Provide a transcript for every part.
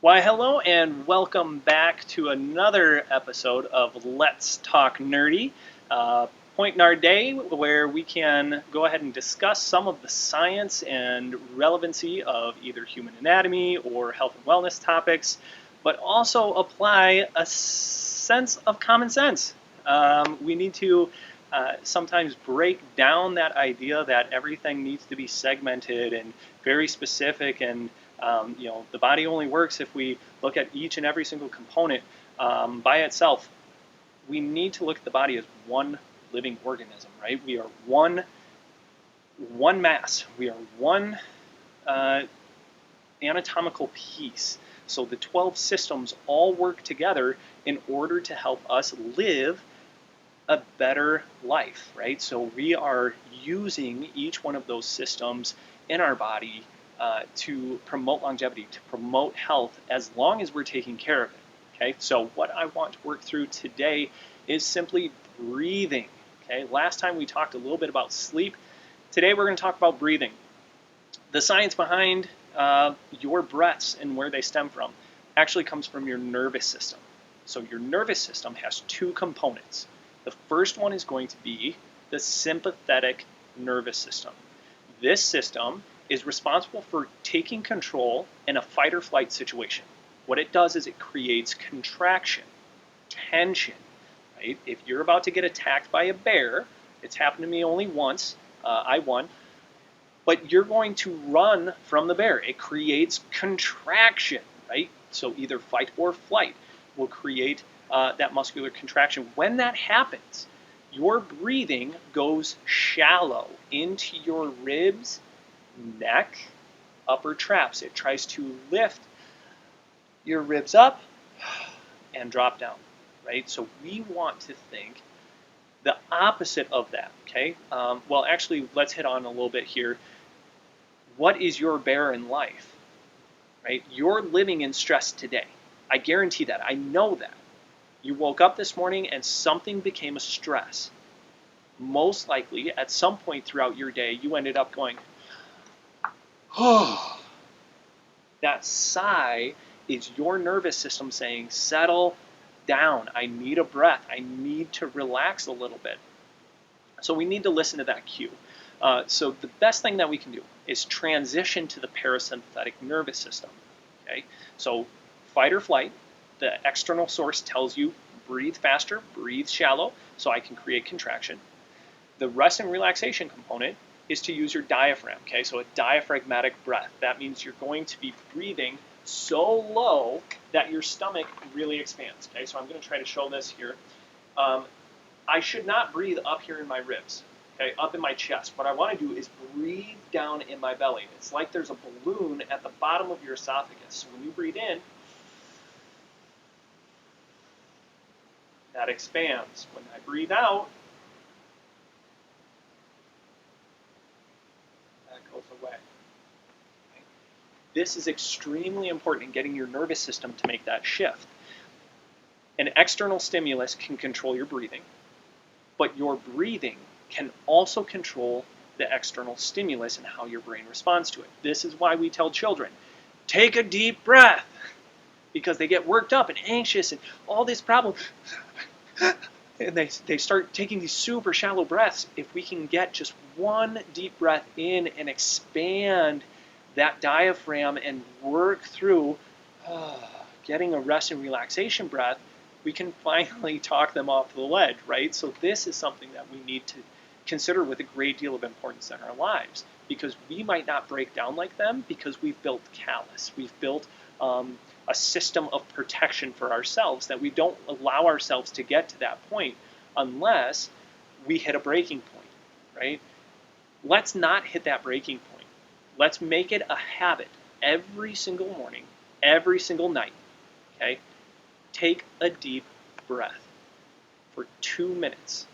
Why, hello, and welcome back to another episode of Let's Talk Nerdy. Point in our day where we can go ahead and discuss some of the science and relevancy of either human anatomy or health and wellness topics, but also apply a sense of common sense. We need to sometimes break down that idea that everything needs to be segmented and very specific, and the body only works if we look at each and every single component by itself. We need to look at the body as one living organism, right? We are one mass. We are one anatomical piece. So the 12 systems all work together in order to help us live a better life, right? So we are using each one of those systems in our body to promote longevity, to promote health, as long as we're taking care of it. Okay, so what I want to work through today is simply breathing. Okay, last time we talked a little bit about sleep. Today we're going to talk about breathing. The science behind your breaths and where they stem from actually comes from your nervous system. So your nervous system has two components. The first one is going to be the sympathetic nervous system. This system is responsible for taking control in a fight or flight situation. What it does is it creates contraction, tension, right? If you're about to get attacked by a bear, it's happened to me only once, I won, but you're going to run from the bear. It creates contraction, right? So either fight or flight will create that muscular contraction. When that happens, your breathing goes shallow into your ribs, neck, upper traps. It tries to lift your ribs up and drop down, right? So we want to think the opposite of that, okay? Well, actually, let's hit on a little bit here. What is your bear in life, right? You're living in stress today. I guarantee that. I know that. You woke up this morning and something became a stress. Most likely, at some point throughout your day, you ended up going, oh. That sigh is your nervous system saying, settle down. I need a breath. I need to relax a little bit. So we need to listen to that cue. So the best thing that we can do is transition to the parasympathetic nervous system. Okay? So fight or flight, the external source tells you breathe faster, breathe shallow, so I can create contraction. The rest and relaxation component is to use your diaphragm, okay? So a diaphragmatic breath. That means you're going to be breathing so low that your stomach really expands, okay? So I'm going to try to show this here. I should not breathe up here in my ribs, okay, up in my chest. What I want to do is breathe down in my belly. It's like there's a balloon at the bottom of your esophagus. So when you breathe in, that expands. When I breathe out, that goes away. Okay? This is extremely important in getting your nervous system to make that shift. An external stimulus can control your breathing, but your breathing can also control the external stimulus and how your brain responds to it. This is why we tell children, take a deep breath, because they get worked up and anxious and all this problem. And they start taking these super shallow breaths. If we can get just one deep breath in and expand that diaphragm and work through getting a rest and relaxation breath, we can finally talk them off the ledge, right? So this is something that we need to consider with a great deal of importance in our lives, because we might not break down like them because we've built callus. We've built a system of protection for ourselves that we don't allow ourselves to get to that point unless we hit a breaking point, right? Let's not hit that breaking point. Let's make it a habit every single morning, every single night, okay? Take a deep breath for 2 minutes,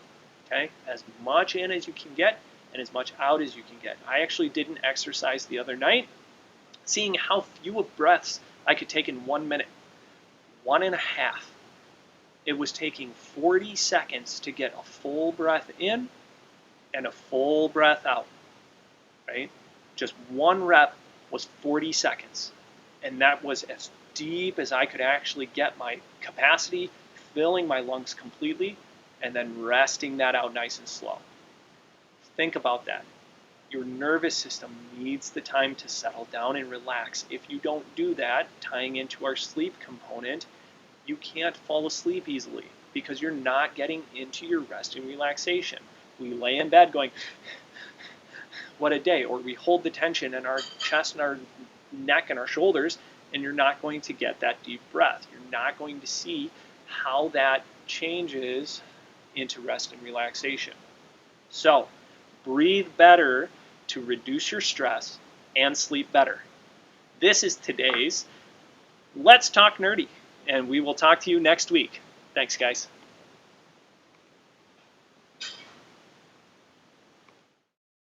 okay? As much in as you can get and as much out as you can get. I actually did an exercise the other night, seeing how few breaths I could take in 1 minute. 1.5. It was taking 40 seconds to get a full breath in and a full breath out, right? Just one rep was 40 seconds. And that was as deep as I could actually get my capacity, filling my lungs completely, and then resting that out nice and slow. Think about that. Your nervous system needs the time to settle down and relax. If you don't do that, tying into our sleep component, you can't fall asleep easily because you're not getting into your rest and relaxation. We lay in bed going, what a day, or we hold the tension in our chest and our neck and our shoulders, and you're not going to get that deep breath. You're not going to see how that changes into rest and relaxation. So, breathe better to reduce your stress and sleep better. This is today's Let's Talk Nerdy, and we will talk to you next week. Thanks, guys.